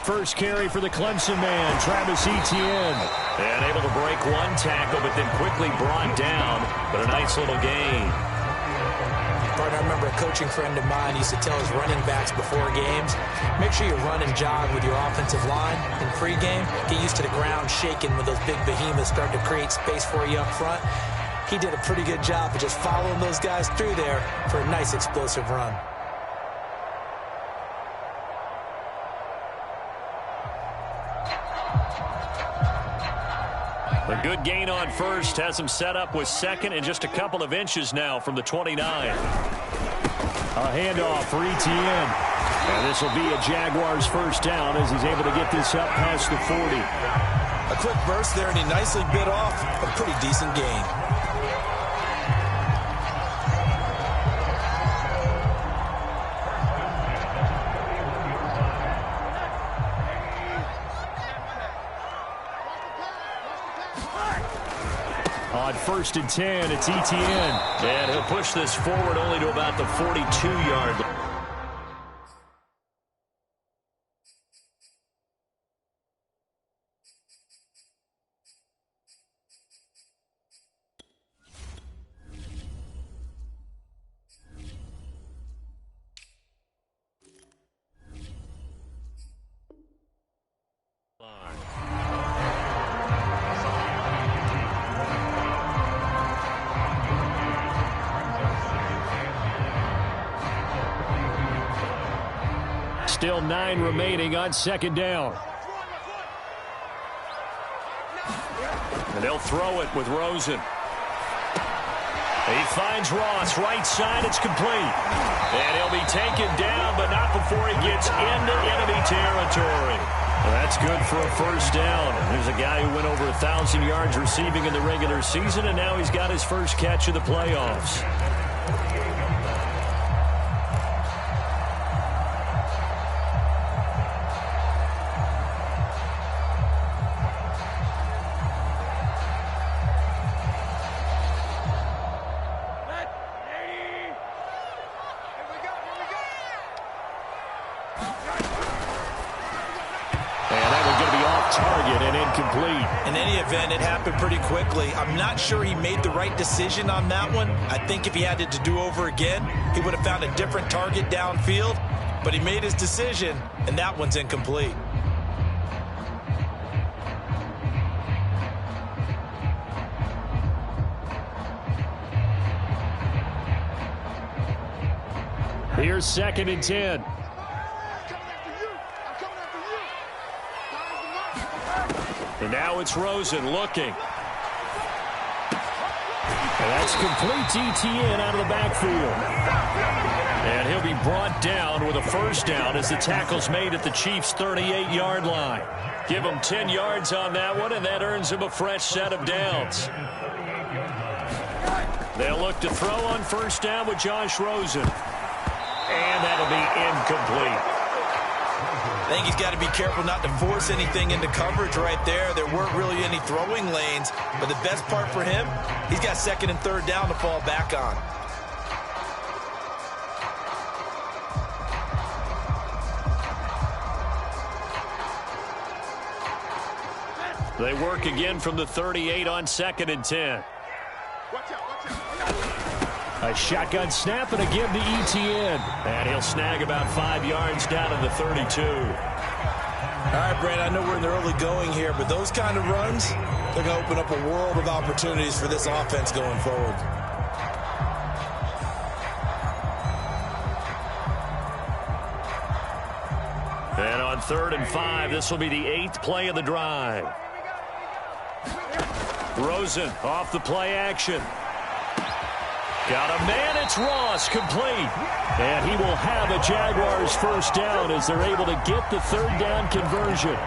first carry for the Clemson man, Travis Etienne. And able to break one tackle, but then quickly brought down. But a nice little gain. I remember a coaching friend of mine used to tell his running backs before games, make sure you run and jog with your offensive line in pregame. Get used to the ground shaking when those big behemoths start to create space for you up front. He did a pretty good job of just following those guys through there for a nice explosive run. A good gain on first. Has him set up with second and just a couple of inches now from the 29. A handoff for Etienne. And this will be a Jaguars first down as he's able to get this up past the 40. A quick burst there, and he nicely bit off a pretty decent gain. On 1st and 10, it's Etienne. And he'll push this forward only to about the 42-yard line. Still 9 remaining on 2nd down. And they'll throw it with Rosen. He finds Ross, right side, it's complete. And he'll be taken down, but not before he gets into enemy territory. Well, that's good for a first down. There's a guy who went over 1,000 yards receiving in the regular season, and now he's got his first catch of the playoffs. In any event, it happened pretty quickly. I'm not sure he made the right decision on that one. I think if he had it to do over again, he would have found a different target downfield. But he made his decision, and that one's incomplete. Here's 2nd and 10. And now it's Rosen looking. And that's complete to Etienne out of the backfield. And he'll be brought down with a first down as the tackle's made at the Chiefs' 38-yard line. Give him 10 yards on that one, and that earns him a fresh set of downs. They'll look to throw on first down with Josh Rosen. And that'll be incomplete. I think he's got to be careful not to force anything into coverage right there. There weren't really any throwing lanes, but the best part for him, he's got 2nd and 3rd down to fall back on. They work again from the 38 on 2nd and 10. A shotgun snap and a give to Etienne. And he'll snag about 5 yards down to the 32. All right, Brad, I know we're in the early going here, but those kind of runs, they're going to open up a world of opportunities for this offense going forward. And on 3rd and 5, this will be the 8th play of the drive. Rosen off the play action. Got a man, it's Ross, complete. And he will have a Jaguars first down as they're able to get the 3rd down conversion.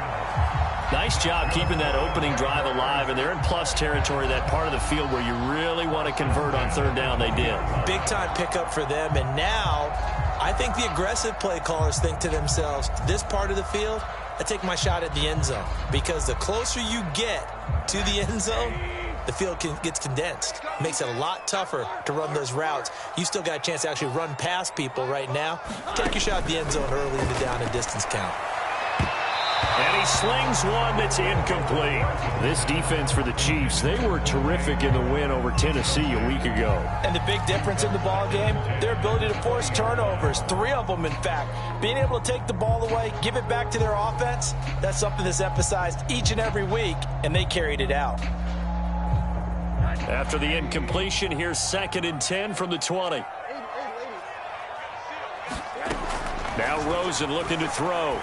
Nice job keeping that opening drive alive, and they're in plus territory, that part of the field where you really want to convert on 3rd down. They did. Big-time pickup for them, and now I think the aggressive play callers think to themselves, this part of the field, I take my shot at the end zone, because the closer you get to the end zone, the field gets condensed. Makes it a lot tougher to run those routes. You still got a chance to actually run past people right now. Take your shot at the end zone early in the down and distance count. And he slings one that's incomplete. This defense for the Chiefs, they were terrific in the win over Tennessee a week ago. And the big difference in the ball game, their ability to force turnovers, 3 of them in fact. Being able to take the ball away, give it back to their offense, that's something that's emphasized each and every week, and they carried it out. After the incompletion, here's 2nd and 10 from the 20. Now Rosen looking to throw.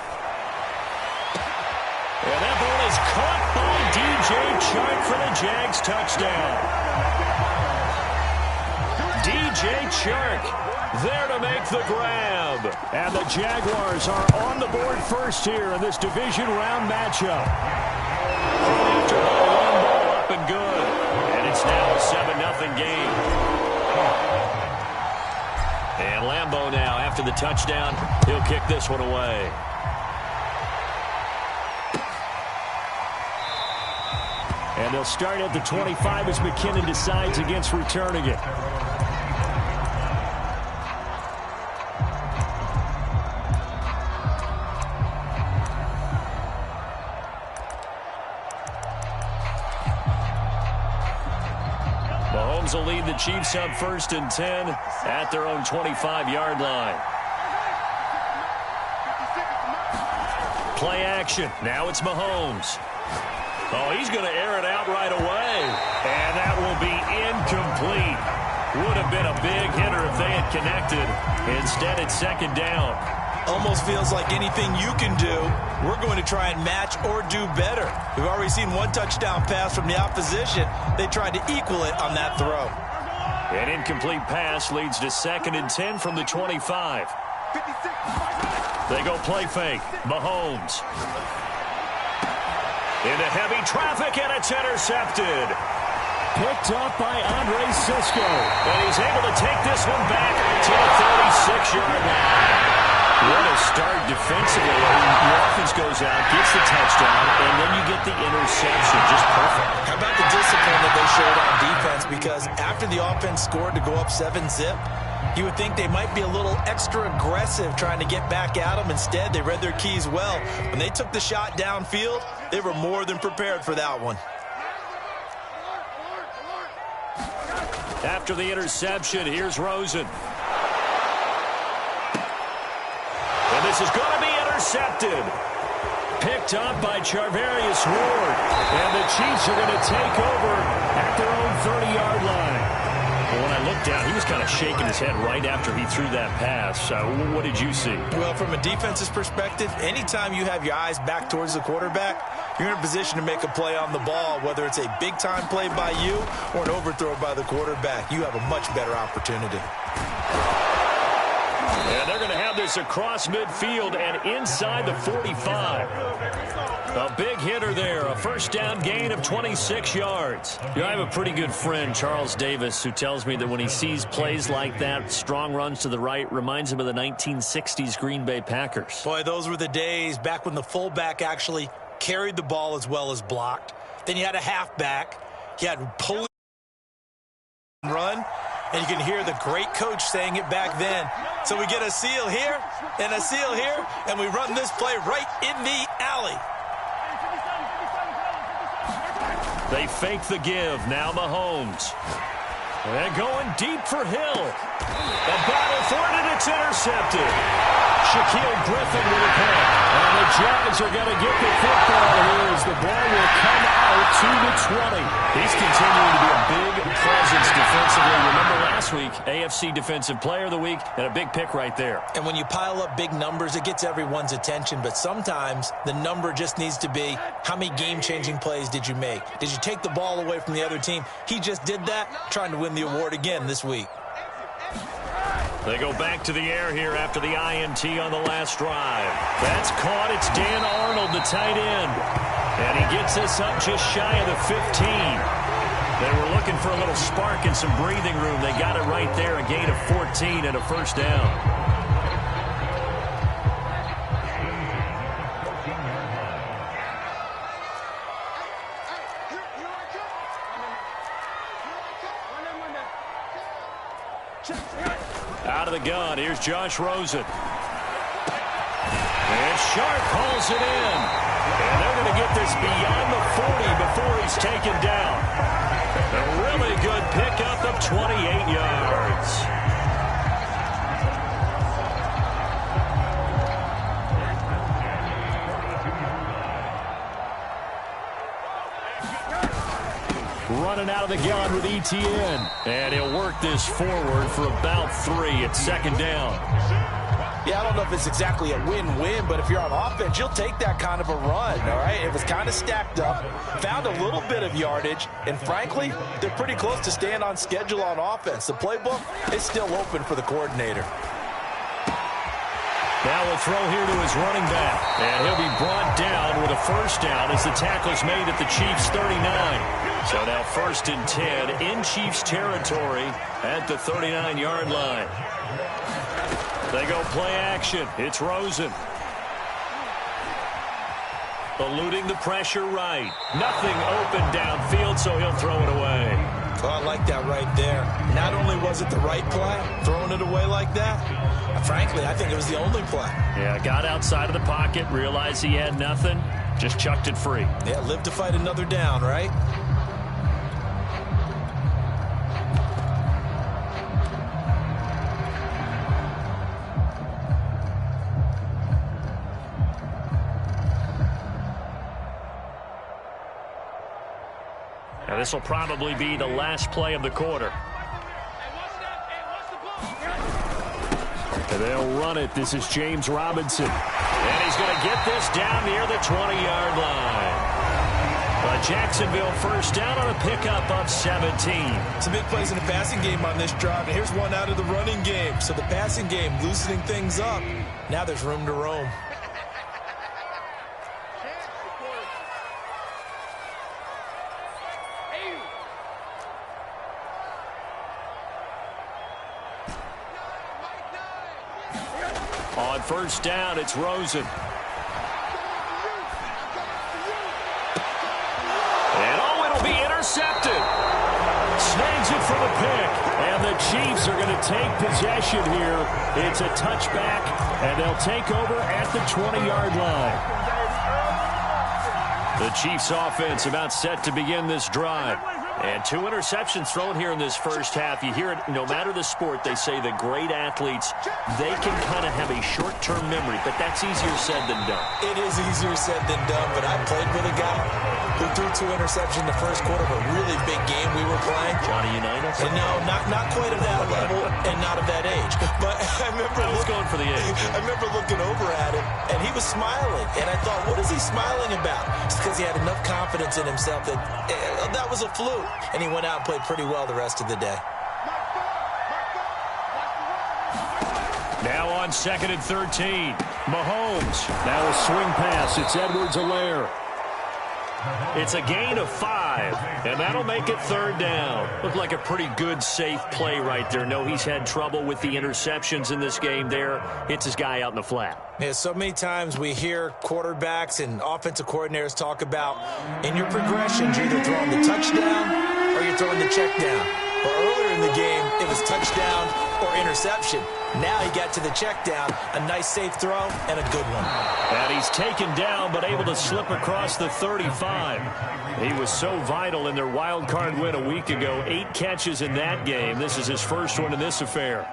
And that ball is caught by DJ Chark for the Jags touchdown. DJ Chark there to make the grab. And the Jaguars are on the board first here in this division round matchup. After one ball up and good. And it's now a 7-0 game. And Lambeau now, after the touchdown, he'll kick this one away. And they'll start at the 25 as McKinnon decides against returning it. Mahomes will lead the Chiefs up 1st and 10 at their own 25-yard line. Play action. Now it's Mahomes. Oh, he's going to air it out right away. And that will be incomplete. Would have been a big hitter if they had connected. Instead, it's 2nd down. Almost feels like anything you can do, we're going to try and match or do better. We've already seen 1 touchdown pass from the opposition. They tried to equal it on that throw. An incomplete pass leads to 2nd and 10 from the 25. They go play fake. Mahomes. Into heavy traffic, and it's intercepted. Picked up by Andre Sisco. And he's able to take this one back to the 36-yard line. What a start defensively. The offense goes out, gets the touchdown, and then you get the interception. Just perfect. How about the discipline that they showed on defense? Because after the offense scored to go up 7-zip, you would think they might be a little extra aggressive trying to get back at them. Instead, they read their keys well. When they took the shot downfield, they were more than prepared for that one. After the interception, here's Rosen. And this is going to be intercepted. Picked up by Charvarius Ward. And the Chiefs are going to take over at their own 30-yard line. Well, when I looked down, he was kind of shaking his head right after he threw that pass. What did you see? Well, from a defense's perspective, anytime you have your eyes back towards the quarterback, you're in a position to make a play on the ball, whether it's a big-time play by you or an overthrow by the quarterback. You have a much better opportunity. And they're going to have this across midfield and inside the 45. A big hitter there, a 1st down gain of 26 yards. You know, I have a pretty good friend, Charles Davis, who tells me that when he sees plays like that, strong runs to the right, reminds him of the 1960s Green Bay Packers. Boy, those were the days back when the fullback actually carried the ball as well as blocked. Then you had a halfback. You had pull and run. And you can hear the great coach saying it back then. So we get a seal here and a seal here, and we run this play right in the alley. They fake the give. Now Mahomes. And going deep for Hill. A battle for it, and it's intercepted. Shaquille Griffin with a pick. And the Jags are going to get the football here as the ball will come out to the 20. He's continuing to be a big presence defensively. Remember last week, AFC Defensive Player of the Week, and a big pick right there. And when you pile up big numbers, it gets everyone's attention. But sometimes the number just needs to be, how many game-changing plays did you make? Did you take the ball away from the other team? He just did that, trying to win the award again this week. They go back to the air here after the INT on the last drive. That's caught. It's Dan Arnold, the tight end. And he gets us up just shy of the 15. They were looking for a little spark and some breathing room. They got it right there, a gain of 14 and a 1st down. Out of the gun, here's Josh Rosen. And Sharp calls it in. going to get this beyond the 40 before he's taken down. A really good pickup of 28 yards. Running out of the gun with ETN. And he'll work this forward for about 3 at second down. Yeah, I don't know if it's exactly a win-win, but if you're on offense, you'll take that kind of a run, all right? It was kind of stacked up, found a little bit of yardage, and frankly, they're pretty close to staying on schedule on offense. The playbook is still open for the coordinator. Now we'll throw here to his running back, and he'll be brought down with a first down as the tackle's made at the Chiefs' 39. So now 1st and 10 in Chiefs territory at the 39-yard line. They go play action. It's Rosen. Eluding the pressure right. Nothing open downfield, so he'll throw it away. Oh, I like that right there. Not only was it the right play, throwing it away like that, frankly, I think it was the only play. Yeah, got outside of the pocket, realized he had nothing, just chucked it free. Yeah, live to fight another down, right? Now this will probably be the last play of the quarter. And they'll run it. This is James Robinson. And he's going to get this down near the 20-yard line. But Jacksonville first down on a pickup of 17. Some big plays in the passing game on this drive, and here's one out of the running game. So the passing game loosening things up. Now there's room to roam. On first down, it's Rosen. And it'll be intercepted. Snags it for the pick. And the Chiefs are going to take possession here. It's a touchback, and they'll take over at the 20-yard line. The Chiefs offense about set to begin this drive. And 2 interceptions thrown here in this first half. You hear it, no matter the sport, they say the great athletes, they can kind of have a short-term memory, but that's easier said than done. It is easier said than done, but I played with a guy who threw 2 interceptions in the first quarter of a really big game we were playing. Johnny Unitas? And no, not quite of that level and not of that age. But I remember going for the age. I remember looking over at him, and he was smiling. And I thought, what is he smiling about? It's because he had enough confidence in himself that that was a fluke. And he went out and played pretty well the rest of the day. Now on 2nd and 13. Mahomes. Now a swing pass. It's Edwards-Helaire. It's a gain of 5, and that'll make it 3rd down. Looked like a pretty good, safe play right there. No, he's had trouble with the interceptions in this game there. Hits his guy out in the flat. Yeah, so many times we hear quarterbacks and offensive coordinators talk about in your progressions, you're either throwing the touchdown or you're throwing the check down. But earlier in the game, it was touchdown or interception. Now he got to the check down, a nice safe throw, and a good one. And he's taken down, but able to slip across the 35. He was so vital in their wild card win a week ago. 8 catches in that game. This is his first one in this affair.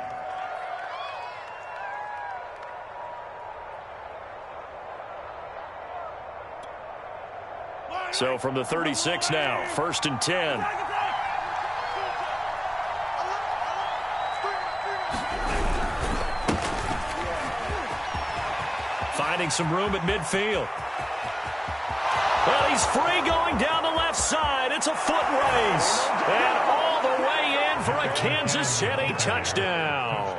So from the 36 now, 1st and 10. Finding some room at midfield. Well, he's free going down the left side. It's a foot race. And all the way in for a Kansas City touchdown.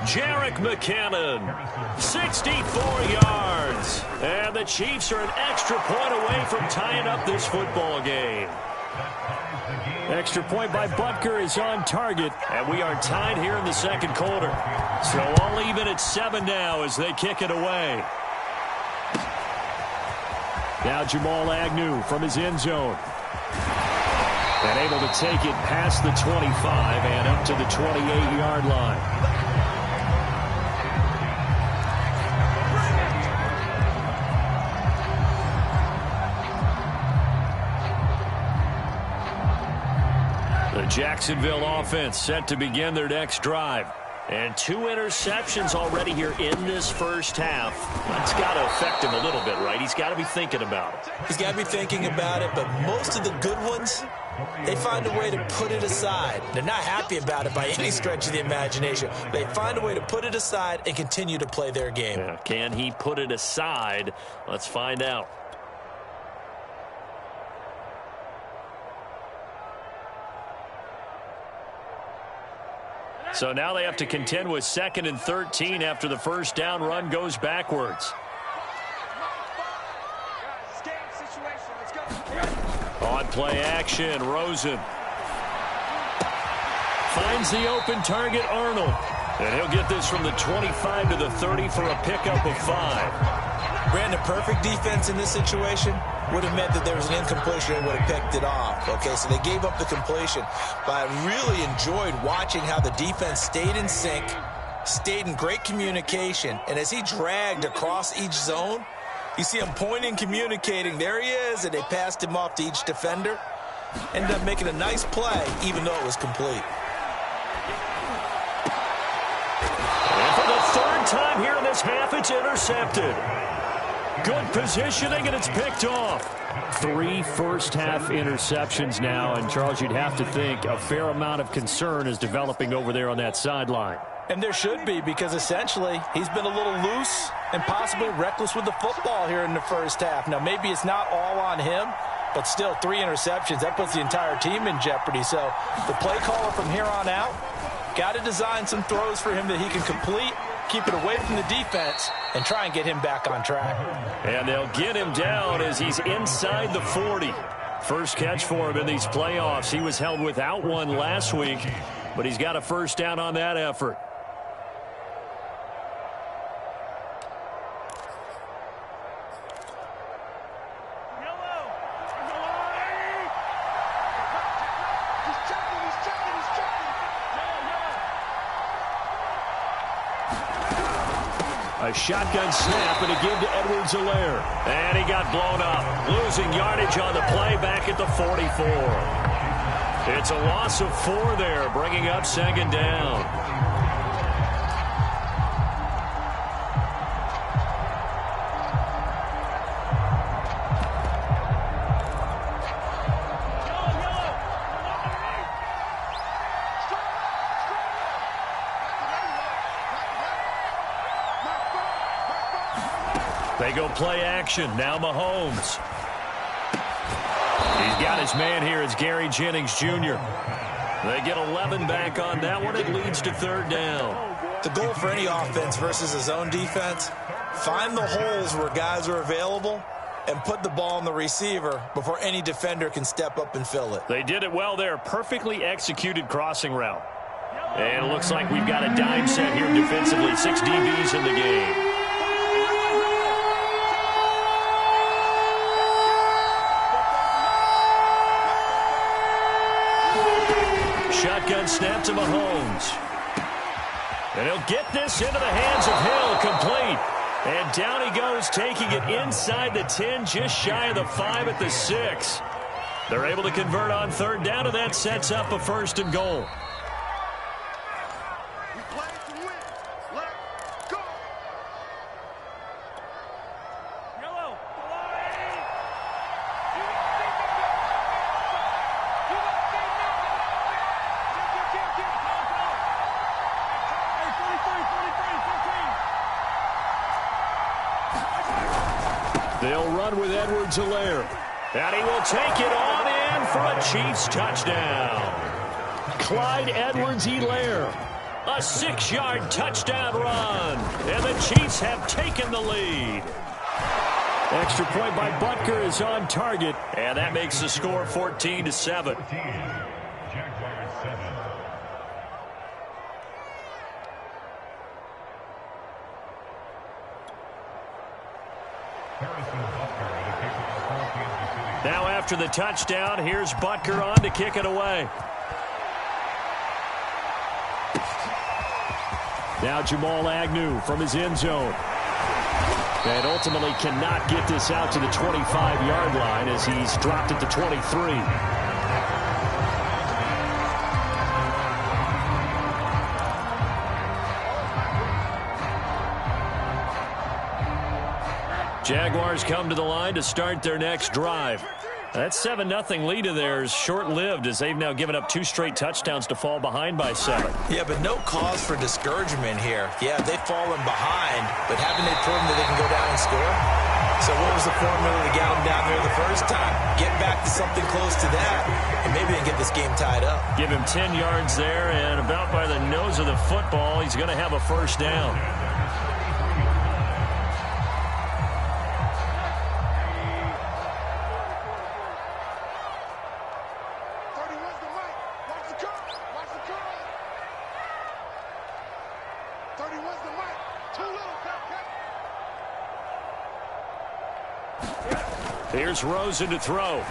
Jerick McKinnon, 64 yards. And the Chiefs are an extra point away from tying up this football game. Extra point by Butker is on target, and we are tied here in the second quarter. So all even at 7 now as they kick it away. Now Jamal Agnew from his end zone. And able to take it past the 25 and up to the 28-yard line. The Jacksonville offense set to begin their next drive. And 2 interceptions already here in this first half. That's got to affect him a little bit, right? He's got to be thinking about it. He's got to be thinking about it, but most of the good ones, they find a way to put it aside. They're not happy about it by any stretch of the imagination. They find a way to put it aside and continue to play their game. Yeah, can he put it aside? Let's find out. So now they have to contend with 2nd and 13 after the first down run goes backwards. On play action, Rosen finds the open target, Arnold. And he'll get this from the 25 to the 30 for a pickup of 5. Brandon, perfect defense in this situation would have meant that there was an incompletion and would have picked it off. Okay, so they gave up the completion. But I really enjoyed watching how the defense stayed in sync, stayed in great communication, and as he dragged across each zone, you see him pointing, communicating. There he is, and they passed him off to each defender. Ended up making a nice play, even though it was complete. And for the 3rd time here in this half, it's intercepted. Good positioning, and it's picked off. 3 first-half interceptions now, and Charles, you'd have to think a fair amount of concern is developing over there on that sideline. And there should be, because essentially he's been a little loose and possibly reckless with the football here in the first half. Now, maybe it's not all on him, but still 3 interceptions. That puts the entire team in jeopardy. So the play caller from here on out got to design some throws for him that he can complete, keep it away from the defense, and try and get him back on track. And they'll get him down as he's inside the 40. First catch for him in these playoffs. He was held without one last week, but he's got a first down on that effort. A shotgun snap and a give to Edwards-Helaire. And he got blown up. Losing yardage on the play back at the 44. It's a loss of 4 there, bringing up 2nd down. They go play action. Now Mahomes. He's got his man here. It's Gary Jennings Jr. They get 11 back on that one. It leads to 3rd down. The goal for any offense versus his own defense, find the holes where guys are available and put the ball on the receiver before any defender can step up and fill it. They did it well there. Perfectly executed crossing route. And it looks like we've got a dime set here defensively. 6 DBs in the game. Shotgun snap to Mahomes. And he'll get this into the hands of Hill, complete. And down he goes, taking it inside the 10, just shy of the 5 at the 6. They're able to convert on 3rd down, and that sets up a 1st and goal. They'll run with Edwards-Helaire. And he will take it on in for a Chiefs touchdown. Clyde Edwards-Helaire. A 6-yard touchdown run. And the Chiefs have taken the lead. Extra point by Butker is on target. And that makes the score 14-7. Now after the touchdown, here's Butker on to kick it away. Now Jamal Agnew from his end zone. And ultimately cannot get this out to the 25-yard line as he's dropped at the 23. Jaguars come to the line to start their next drive. That 7-0 lead of theirs short-lived as they've now given up 2 straight touchdowns to fall behind by 7. Yeah, but no cause for discouragement here. Yeah, they've fallen behind, but haven't they proven that they can go down and score? So what was the formula to get them down there the first time? Get back to something close to that, and maybe they can get this game tied up. Give him 10 yards there, and about by the nose of the football, he's going to have a first down. Here's Rosen to throw. And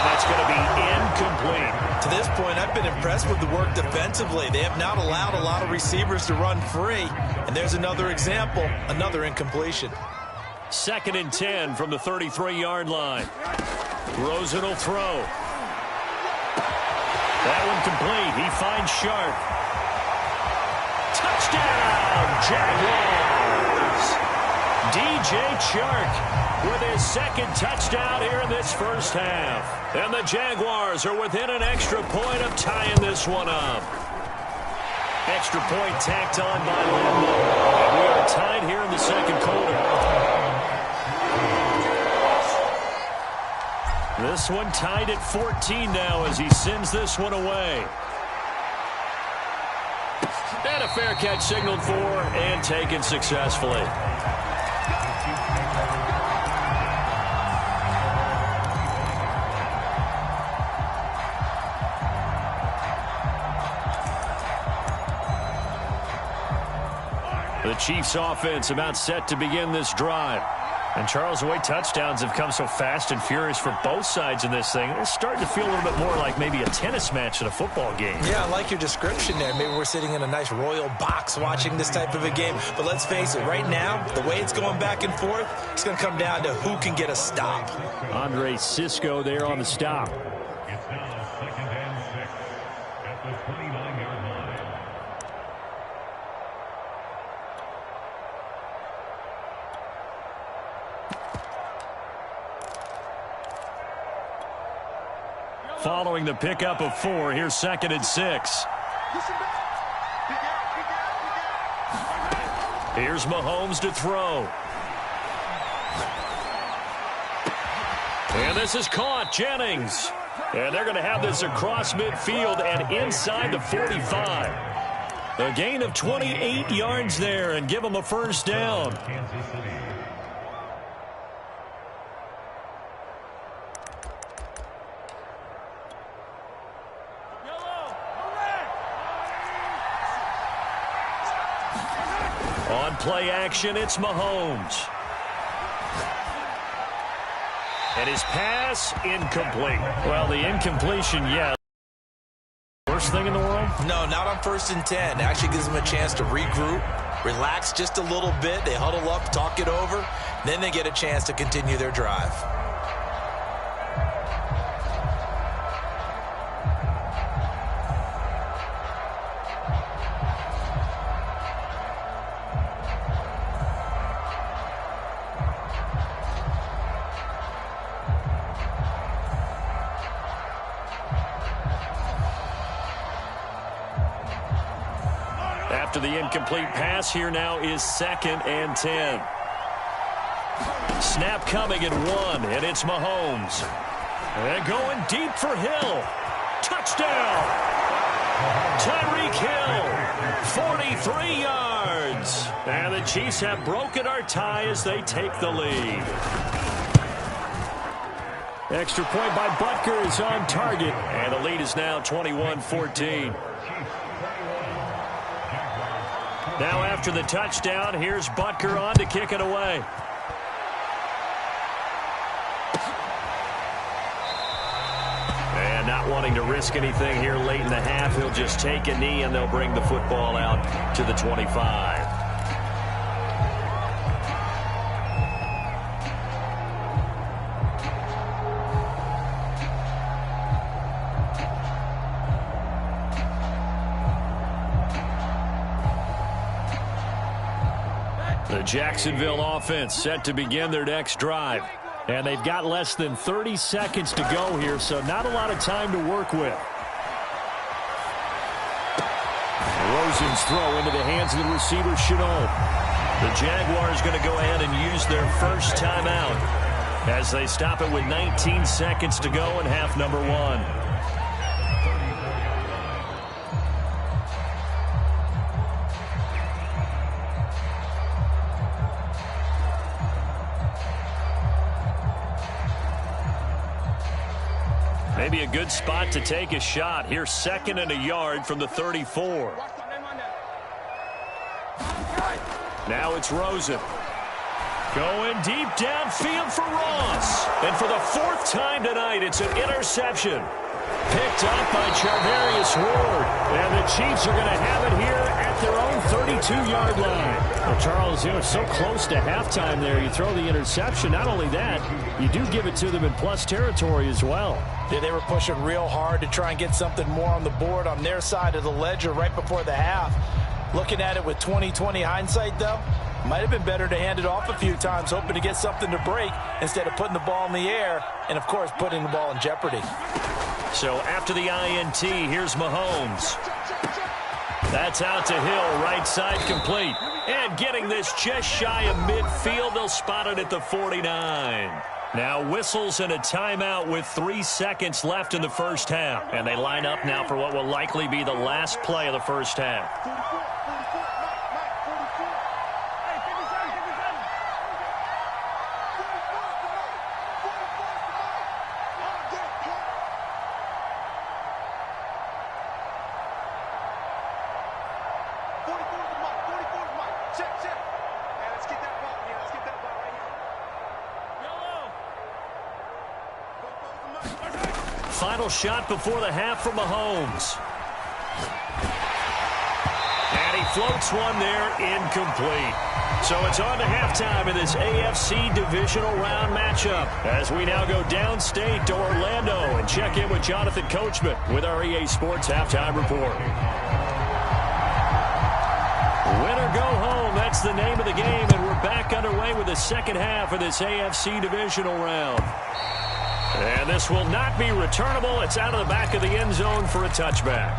that's going to be incomplete. To this point, I've been impressed with the work defensively. They have not allowed a lot of receivers to run free. And there's another example, another incompletion. 2nd and 10 from the 33-yard line. Rosen will throw. That one complete. He finds Sharp. Touchdown, Jaguars! DJ Chark with his 2nd touchdown here in this first half. And the Jaguars are within an extra point of tying this one up. Extra point tacked on by Lambo. And we are tied here in the second quarter. This one tied at 14 now as he sends this one away. And a fair catch signaled for and taken successfully. The Chiefs offense about set to begin this drive. And Charles, the way touchdowns have come so fast and furious for both sides in this thing, it's starting to feel a little bit more like maybe a tennis match in a football game. Yeah, I like your description there. Maybe we're sitting in a nice royal box watching this type of a game. But let's face it, right now, the way it's going back and forth, it's going to come down to who can get a stop. Andre Cisco there on the stop. It's now 2nd and 6 at the 29-yard line. Following the pickup of 4, here's 2nd and 6. Here's Mahomes to throw. And this is caught, Jennings. And they're going to have this across midfield and inside the 45. A gain of 28 yards there and give them a first down. On play action, it's Mahomes. And his pass, incomplete. Well, the incompletion, yeah. Worst thing in the world? No, not on 1st and 10. It actually gives them a chance to regroup, relax just a little bit. They huddle up, talk it over. Then they get a chance to continue their drive. After the incomplete pass, here now is 2nd and 10. Snap coming at 1, and it's Mahomes. And going deep for Hill. Touchdown! Tyreek Hill, 43 yards. And the Chiefs have broken our tie as they take the lead. Extra point by Butker is on target, and the lead is now 21-14. Now after the touchdown, here's Butker on to kick it away. And not wanting to risk anything here late in the half, he'll just take a knee and they'll bring the football out to the 25. The Jacksonville offense set to begin their next drive. And they've got less than 30 seconds to go here, so not a lot of time to work with. Rosen's throw into the hands of the receiver, Chenault. The Jaguars going to go ahead and use their first timeout as they stop it with 19 seconds to go in half number 1. Maybe a good spot to take a shot. Here's 2nd and a yard from the 34. Now it's Rosen. Going deep downfield for Ross. And for the 4th time tonight, it's an interception. Picked up by Charvarius Ward. And the Chiefs are going to have it here at their own 32-yard line. Well, Charles, you know, so close to halftime there. You throw the interception. Not only that, you do give it to them in plus territory as well. Yeah, they were pushing real hard to try and get something more on the board on their side of the ledger right before the half. Looking at it with 20/20 hindsight, though, might have been better to hand it off a few times, hoping to get something to break instead of putting the ball in the air and, of course, putting the ball in jeopardy. So after the INT, here's Mahomes. That's out to Hill, right side complete. And getting this just shy of midfield, they'll spot it at the 49. Now whistles and a timeout with 3 seconds left in the first half. And they line up now for what will likely be the last play of the first half. Final shot before the half for Mahomes. And he floats one there, incomplete. So it's on to halftime in this AFC divisional round matchup as we now go downstate to Orlando and check in with Jonathan Coachman with our EA Sports Halftime Report. Win or go home, that's the name of the game, and we're back underway with the second half of this AFC divisional round. And this will not be returnable. It's out of the back of the end zone for a touchback.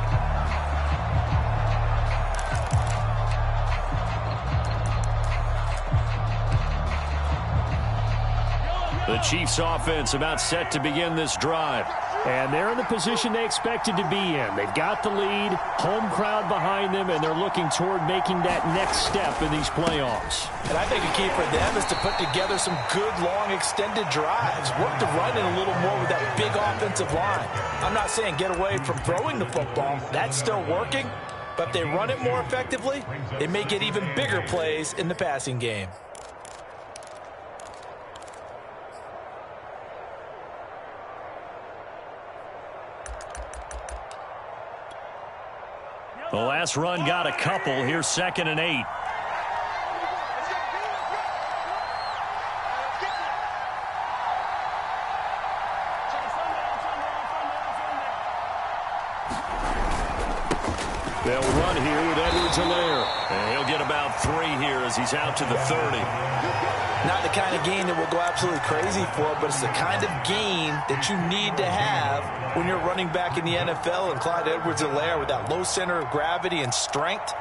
The Chiefs offense about set to begin this drive. And they're in the position they expected to be in. They've got the lead, home crowd behind them, and they're looking toward making that next step in these playoffs. And I think the key for them is to put together some good, long, extended drives. Work the run in a little more with that big offensive line. I'm not saying get away from throwing the football. That's still working. But if they run it more effectively, they may get even bigger plays in the passing game. The last run got a couple. Here's 2nd and 8. They'll run here with Edwards-Helaire. And he'll get about 3 here as he's out to the 30. Not the kind of gain that we'll go absolutely crazy for, but it's the kind of gain that you need to have when you're running back in the NFL. And Clyde Edwards-Helaire, with that low center of gravity and strength,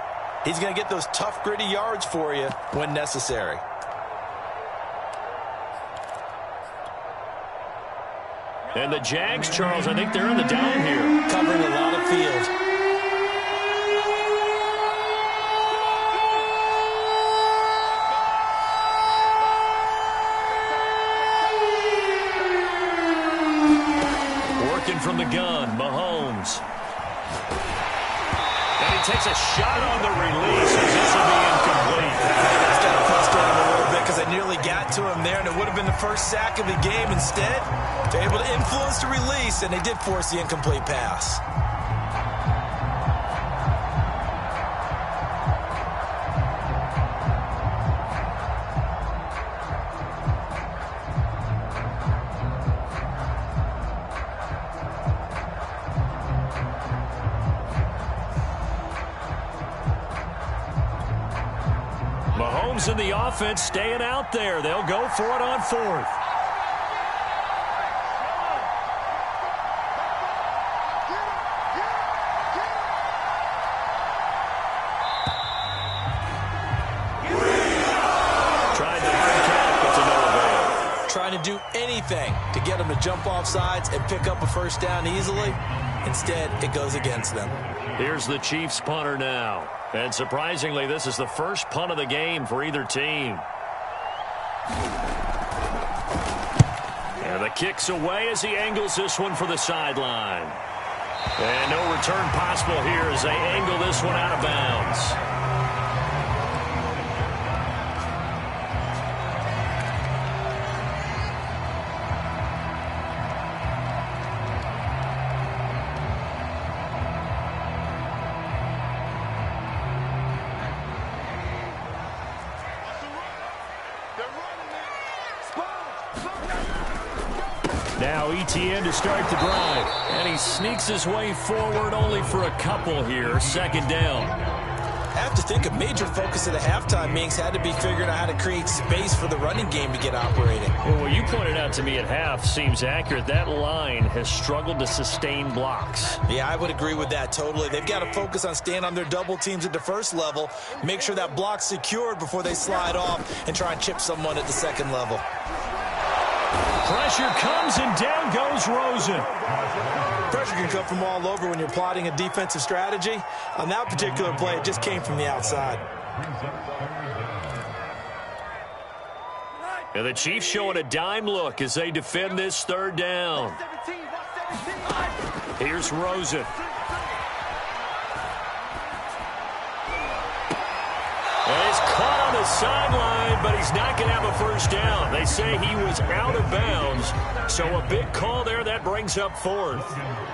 he's going to get those tough, gritty yards for you when necessary. And the Jags, Charles, I think they're in the down here. Covering a lot of field. From the gun, Mahomes. And he takes a shot on the release. This will be incomplete. That's got to frustrate him a little bit because they nearly got to him there, and it would have been the first sack of the game. Instead, they're able to influence the release, and they did force the incomplete pass. Mahomes and the offense staying out there. They'll go for it on fourth. Trying to do anything to get them to jump off sides and pick up a first down easily. Instead, it goes against them. Here's the Chiefs punter now. And surprisingly, this is the first punt of the game for either team. And the kick's away as he angles this one for the sideline. And no return possible here as they angle this one out of bounds. Now ETN to start the drive. And he sneaks his way forward only for a couple here. Second down. I have to think a major focus of the halftime meetings had to be figuring out how to create space for the running game to get operating. Well, what you pointed out to me at half seems accurate. That line has struggled to sustain blocks. Yeah, I would agree with that totally. They've got to focus on staying on their double teams at the first level, make sure that block's secured before they slide off and try and chip someone at the second level. Pressure comes and down goes Rosen. Pressure can come from all over when you're plotting a defensive strategy. On that particular play, it just came from the outside. And the Chiefs showing a dime look as they defend this third down. Here's Rosen. And he's caught on the sideline, but he's not going to have a first down. They say he was out of bounds, so a big call there that brings up fourth.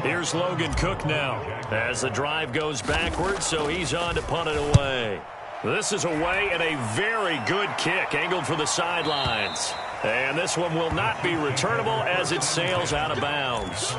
Here's Logan Cook now as the drive goes backwards, so he's on to punt it away. This is away and a very good kick angled for the sidelines. And this one will not be returnable as it sails out of bounds.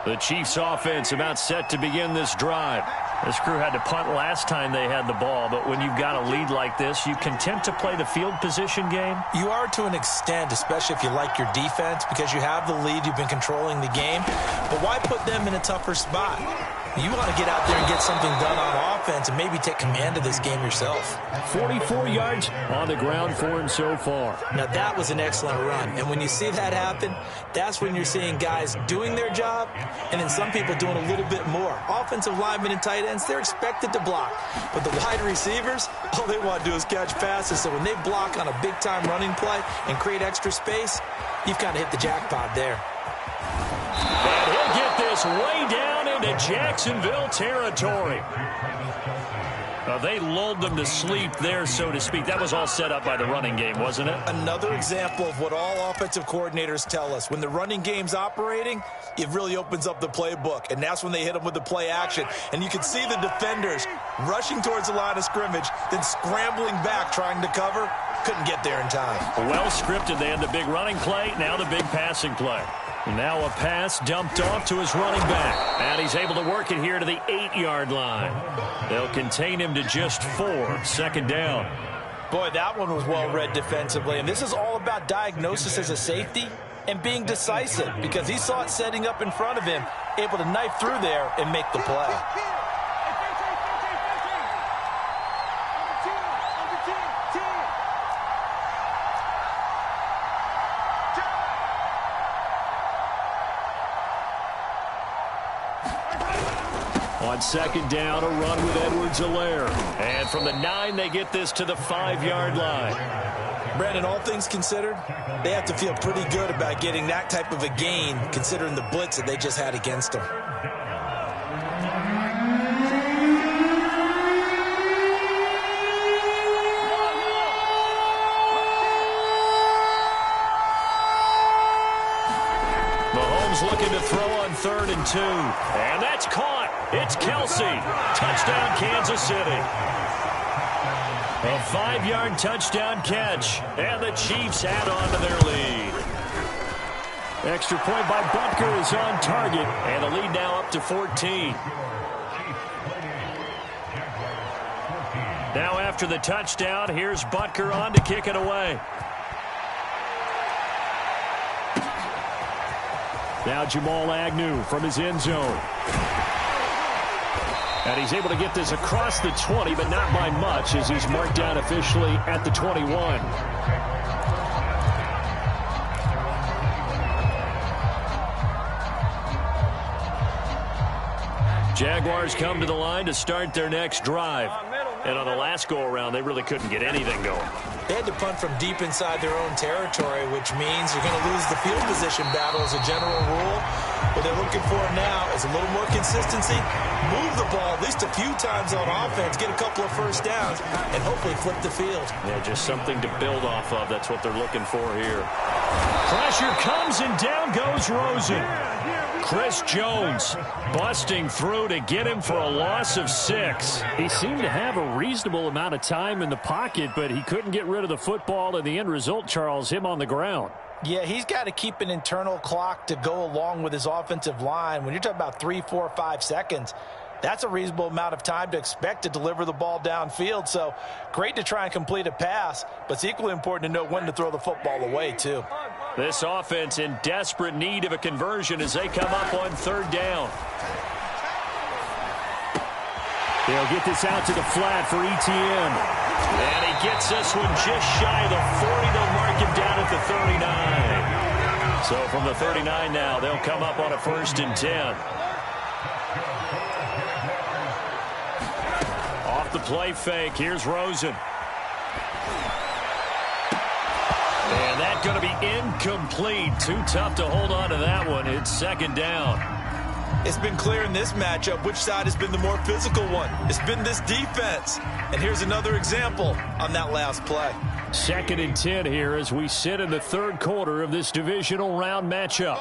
The Chiefs offense about set to begin this drive. This crew had to punt last time they had the ball, but when you've got a lead like this, you content to play the field position game? You are to an extent, especially if you like your defense, because you have the lead, you've been controlling the game. But why put them in a tougher spot? You want to get out there and get something done on offense and maybe take command of this game yourself. 44 yards on the ground for him so far. Now, that was an excellent run. And when you see that happen, that's when you're seeing guys doing their job and then some people doing a little bit more. Offensive linemen and tight ends, they're expected to block. But the wide receivers, all they want to do is catch passes. So when they block on a big-time running play and create extra space, you've kind of hit the jackpot there. And he'll get this way down into Jacksonville territory. They lulled them to sleep there, so to speak. That was all set up by the running game, wasn't it? Another example of what all offensive coordinators tell us. When the running game's operating, it really opens up the playbook, and that's when they hit them with the play action. And you can see the defenders rushing towards the line of scrimmage, then scrambling back trying to cover. Couldn't get there in time. Well scripted. They had the big running play, now the big passing play. Now a pass dumped off to his running back. And he's able to work it here to the 8-yard line. They'll contain him to just 4. Second down. Boy, that one was well read defensively. And this is all about diagnosis as a safety and being decisive, because he saw it setting up in front of him, able to knife through there and make the play. On second down, a run with Edwards-Helaire. And from the 9, they get this to the 5-yard line. Brandon, all things considered, they have to feel pretty good about getting that type of a gain, considering the blitz that they just had against them. Mahomes looking to throw on 3rd and 2. And that's caught. It's Kelsey. Touchdown, Kansas City. A 5-yard touchdown catch. And the Chiefs add on to their lead. Extra point by Butker is on target, and the lead now up to 14. Now after the touchdown, here's Butker on to kick it away. Now Jamal Agnew from his end zone. And he's able to get this across the 20, but not by much, as he's marked down officially at the 21. Jaguars come to the line to start their next drive. And on the last go-around, they really couldn't get anything going. They had to punt from deep inside their own territory, which means you're going to lose the field position battle as a general rule. What they're looking for now is a little more consistency, move the ball at least a few times on offense, get a couple of first downs, and hopefully flip the field. Yeah, just something to build off of. That's what they're looking for here. Pressure comes, and down goes Rosen. Chris Jones busting through to get him for a loss of 6. He seemed to have a reasonable amount of time in the pocket, but he couldn't get rid of the football, and the end result, Charles, him on the ground. Yeah, he's got to keep an internal clock to go along with his offensive line. When you're talking about 3, 4, 5 seconds, that's a reasonable amount of time to expect to deliver the ball downfield. So great to try and complete a pass, but it's equally important to know when to throw the football away, too. This offense in desperate need of a conversion as they come up on third down. They'll get this out to the flat for Etienne. And he gets this one just shy of the 40. They'll mark him down at the 39. So from the 39 now, they'll come up on a 1st and 10. Off the play fake, here's Rosen. And that's going to be incomplete. Too tough to hold on to that one. It's 2nd down. It's been clear in this matchup which side has been the more physical one. It's been this defense. And here's another example on that last play. 2nd and 10 here as we sit in the 3rd quarter of this divisional round matchup.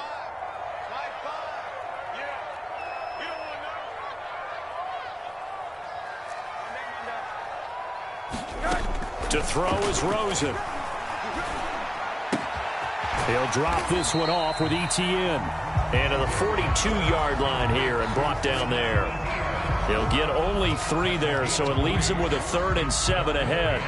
To throw is Rosen. He'll drop this one off with Etienne. And to the 42-yard line here and brought down there. He'll get only 3 there, so it leaves him with a 3rd and 7 ahead.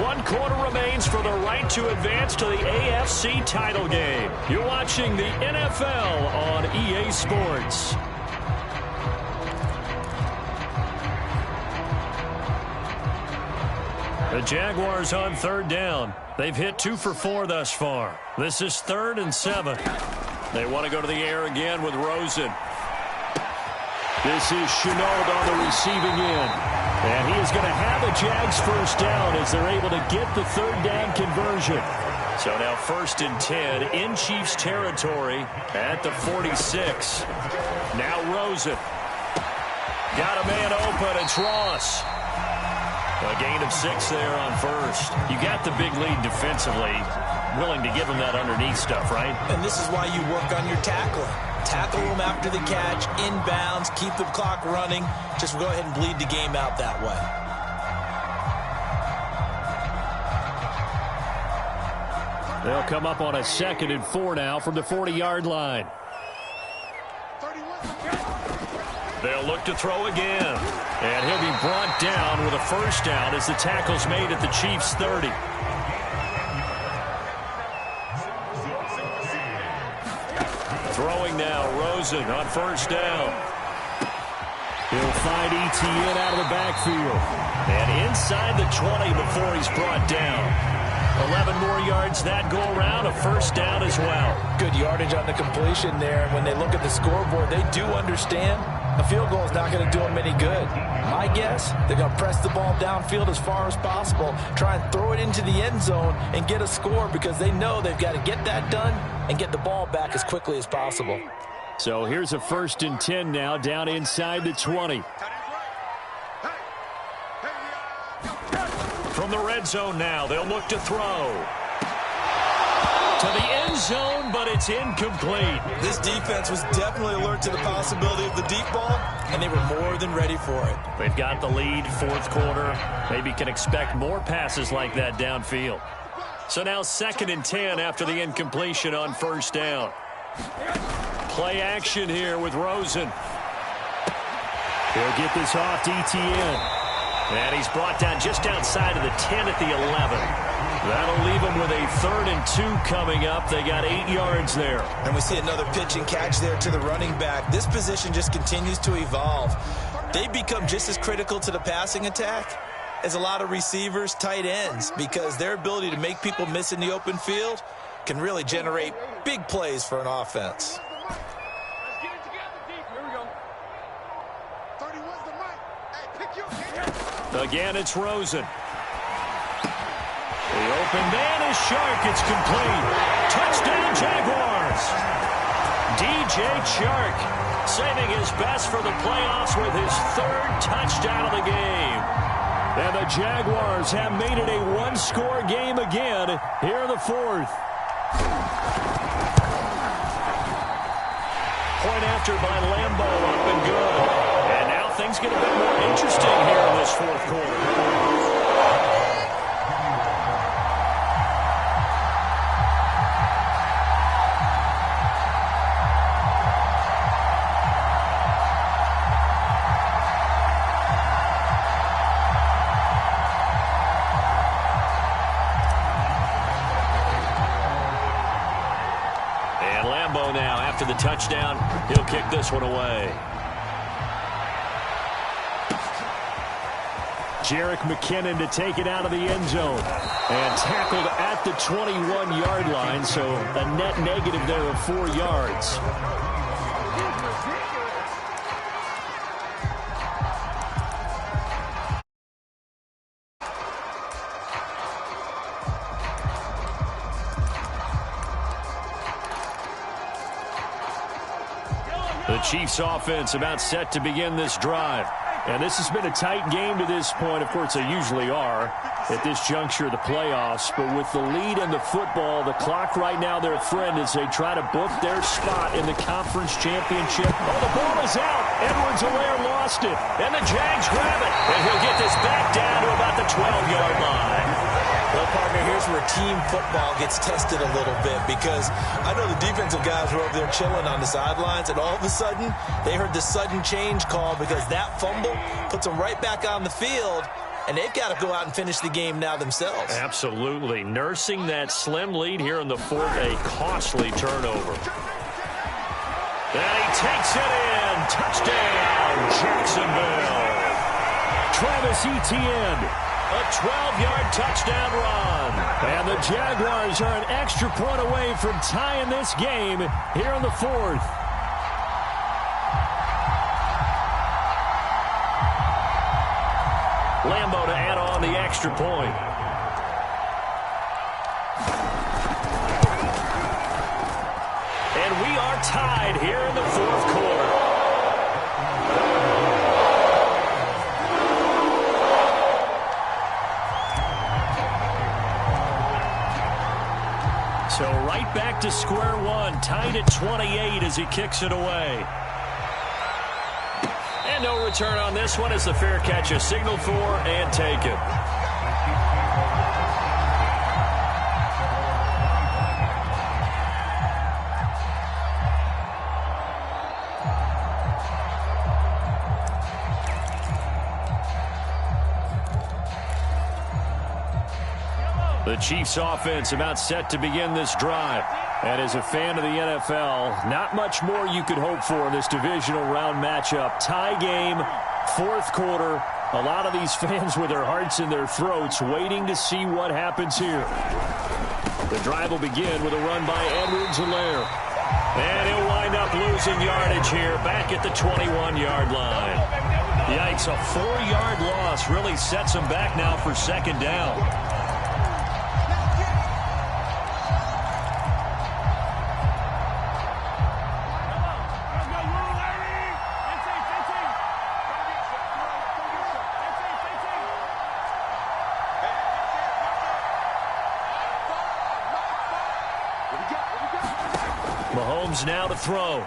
One quarter remains for the right to advance to the AFC title game. You're watching the NFL on EA Sports. The Jaguars on 3rd down. They've hit 2 for 4 thus far. This is 3rd and 7. They want to go to the air again with Rosen. This is Chenault on the receiving end. And he is going to have a Jags 1st down as they're able to get the 3rd down conversion. So now 1st and 10 in Chiefs territory at the 46. Now Rosen. Got a man open. It's Ross. A gain of 6 there on 1st. You got the big lead defensively. Willing to give him that underneath stuff, right? And this is why you work on your tackling. Tackle them after the catch, inbounds, keep the clock running. Just go ahead and bleed the game out that way. They'll come up on a 2nd and 4 now from the 40-yard line. They'll look to throw again. And he'll be brought down with a 1st down as the tackle's made at the Chiefs' 30. Throwing now, Rosen on 1st down. He'll find Etienne out of the backfield. And inside the 20 before he's brought down. 11 more yards that go around, a 1st down as well. Good yardage on the completion there. And when they look at the scoreboard, they do understand a field goal is not going to do them any good. My guess, they're going to press the ball downfield as far as possible, try and throw it into the end zone and get a score because they know they've got to get that done and get the ball back as quickly as possible. So here's a 1st and 10 now down inside the 20. From the red zone now, they'll look to throw. To the end zone, but it's incomplete. This defense was definitely alert to the possibility of the deep ball, and they were more than ready for it. They've got the lead, fourth quarter. Maybe can expect more passes like that downfield. So now 2nd and 10 after the incompletion on first down. Play action here with Rosen. He'll get this off to Etienne. And he's brought down just outside of the 10 at the 11. That'll leave them with a 3rd and 2 coming up. They got 8 yards there. And we see another pitch and catch there to the running back. This position just continues to evolve. They become just as critical to the passing attack as a lot of receivers, tight ends, because their ability to make people miss in the open field can really generate big plays for an offense. Let's get it together, deep. Here we go. 31's the mic. Hey, pick your Again, it's Rosen. The open man is Shark. It's complete. Touchdown, Jaguars. DJ Chark saving his best for the playoffs with his 3rd touchdown of the game. And the Jaguars have made it a one-score game again here in the 4th. Point after by Lambo, up and good. And now things get a bit more interesting here in this 4th quarter. After the touchdown, he'll kick this one away. Jerick McKinnon to take it out of the end zone. And tackled at the 21-yard line, so a net negative there of 4 yards. The Chiefs offense about set to begin this drive. And this has been a tight game to this point. Of course, they usually are at this juncture of the playoffs. But with the lead in the football, the clock right now their friend as they try to book their spot in the conference championship. Oh, the ball is out. Edwards-Helaire lost it. And the Jags grab it. And he'll get this back down to about the 12-yard line. Well, partner, here's where team football gets tested a little bit, because I know the defensive guys were over there chilling on the sidelines, and all of a sudden, they heard the sudden change call because that fumble puts them right back on the field, and they've got to go out and finish the game now themselves. Absolutely. Nursing that slim lead here in the 4th, a costly turnover. And he takes it in. Touchdown, Jacksonville. Travis Etienne. A 12-yard touchdown run. And the Jaguars are an extra point away from tying this game here in the 4th. Lambo to add on the extra point. And we are tied here in the 4th quarter. So right back to square one, tied at 28 as he kicks it away. And no return on this one as the fair catch is signaled for and taken. The Chiefs offense about set to begin this drive. And as a fan of the NFL, not much more you could hope for in this divisional round matchup. Tie game, 4th quarter. A lot of these fans with their hearts in their throats waiting to see what happens here. The drive will begin with a run by Edwards-Helaire. And he'll wind up losing yardage here back at the 21-yard line. Yikes, a 4-yard loss really sets him back now for 2nd down. Mahomes now to throw.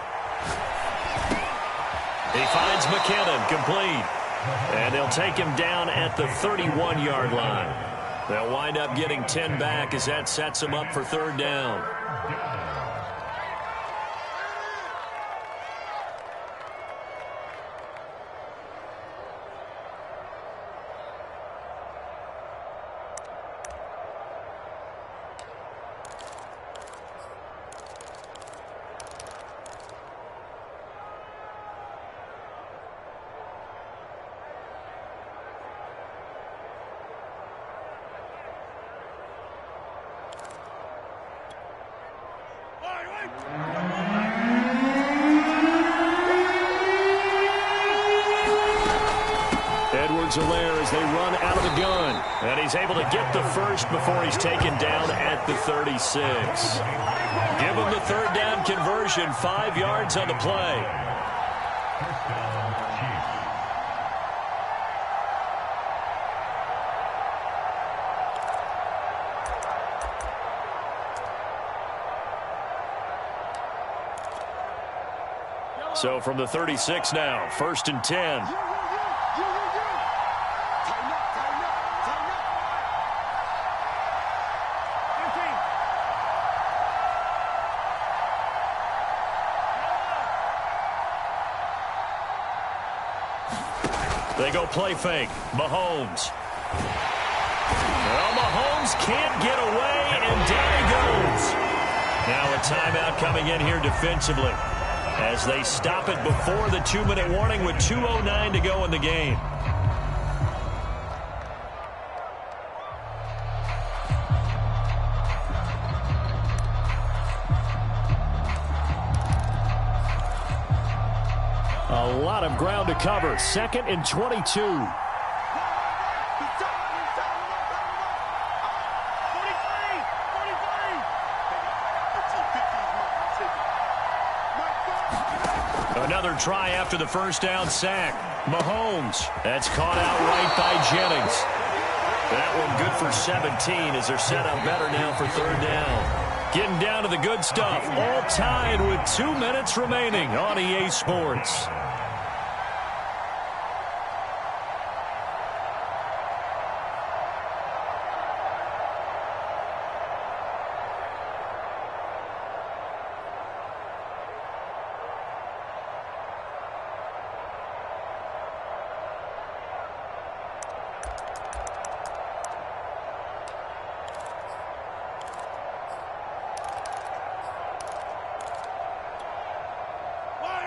He finds McKinnon, complete. And they'll take him down at the 31-yard line. They'll wind up getting 10 back as that sets him up for third down. As they run out of the gun. And he's able to get the first before he's taken down at the 36. Give him the third down conversion, 5 yards on the play. So from the 36 now, 1st and 10. They go play fake. Mahomes. Well, Mahomes can't get away, and down he goes. Now a timeout coming in here defensively as they stop it before the 2-minute warning with 2:09 to go in the game. A lot of ground to cover. 2nd and 22. Another try after the first down sack. Mahomes. That's caught out right by Jennings. That one good for 17 as they're set up better now for third down. Getting down to the good stuff. All tied with 2 minutes remaining on EA Sports.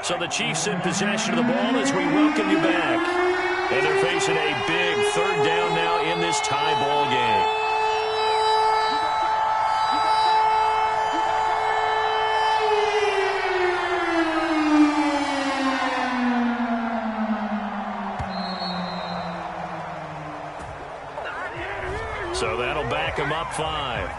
So the Chiefs in possession of the ball as we welcome you back. And they're facing a big third down now in this tie ball game. So that'll back them up 5.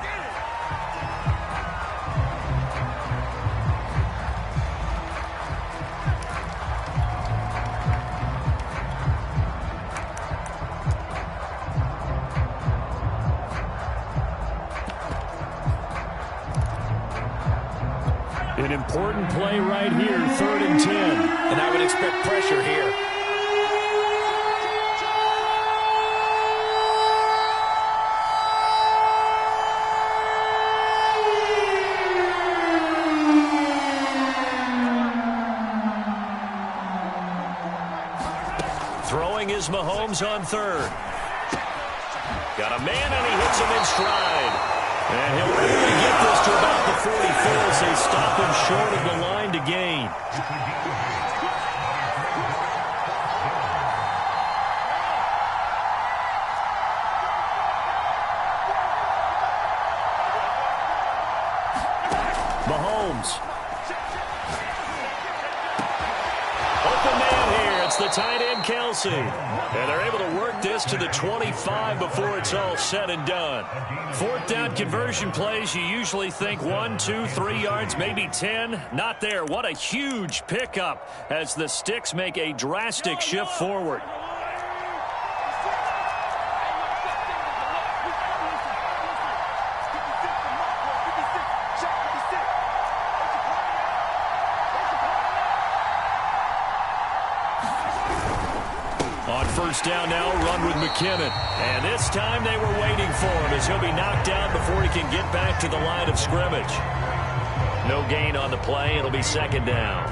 An important play right here, 3rd and 10. And I would expect pressure here. Throwing is Mahomes on 3rd. Got a man, and he hits him in stride. And he'll only get this to about the 44 as they stop him short of the line to gain. Mahomes. Open man here. It's the tight end, Kelsey. And they're able to work this to the 25 before it's all said and done. 4th down conversion plays, you usually think 1, 2, 3 yards, maybe 10. Not there. What a huge pickup as the Sticks make a drastic shift forward. first down now, run with McKinnon. And this time they were waiting for him as he'll be knocked down before he can get back to the line of scrimmage. No gain on the play. It'll be second down.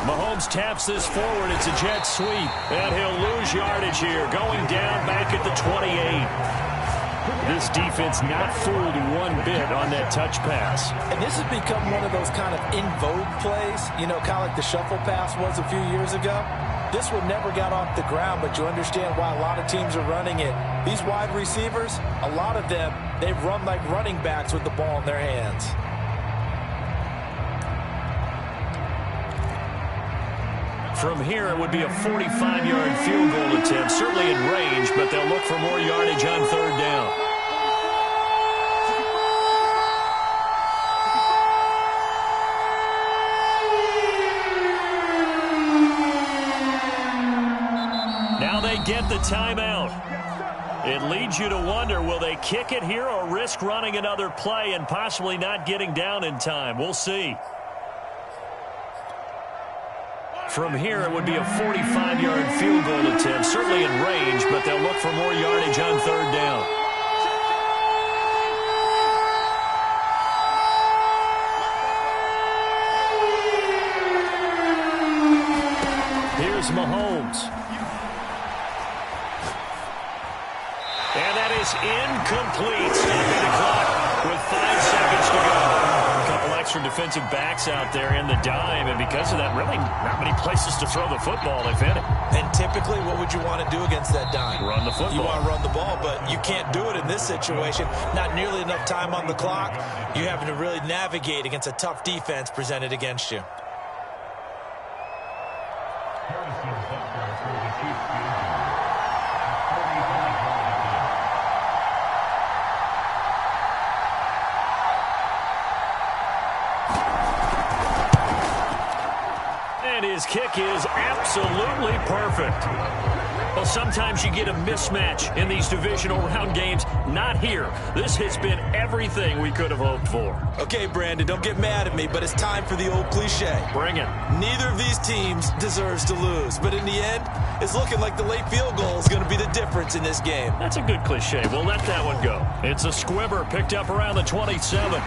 Mahomes taps this forward. It's a jet sweep. And he'll lose yardage here. Going down back at the 28. This defense not fooled one bit on that touch pass. And this has become one of those kind of in vogue plays, you know, kind of like the shuffle pass was a few years ago. This one never got off the ground, but you understand why a lot of teams are running it. These wide receivers, a lot of them, they've run like running backs with the ball in their hands. From here, it would be a 45-yard field goal attempt, certainly in range, but they'll look for more yardage on third down. Now they get the timeout. It leads you to wonder, will they kick it here or risk running another play and possibly not getting down in time? We'll see. From here, it would be a 45-yard field goal attempt, certainly in range, but they'll look for more yardage on third down. Here's Mahomes. And that is incomplete. Stopping the clock with 5 seconds to go. Extra defensive backs out there in the dime, and because of that, really not many places to throw the football, if any. And typically, what would you want to do against that dime? Run the football. You want to run the ball, but you can't do it in this situation. Not nearly enough time on the clock. You're having to really navigate against a tough defense presented against you. His kick is absolutely perfect. Well, sometimes you get a mismatch in these divisional round games. Not here. This has been everything we could have hoped for. Okay, Brandon, don't get mad at me, but it's time for the old cliche. Bring it. Neither of these teams deserves to lose, but in the end, it's looking like the late field goal is going to be the difference in this game. That's a good cliche. We'll let that one go. It's a squibber picked up around the 27.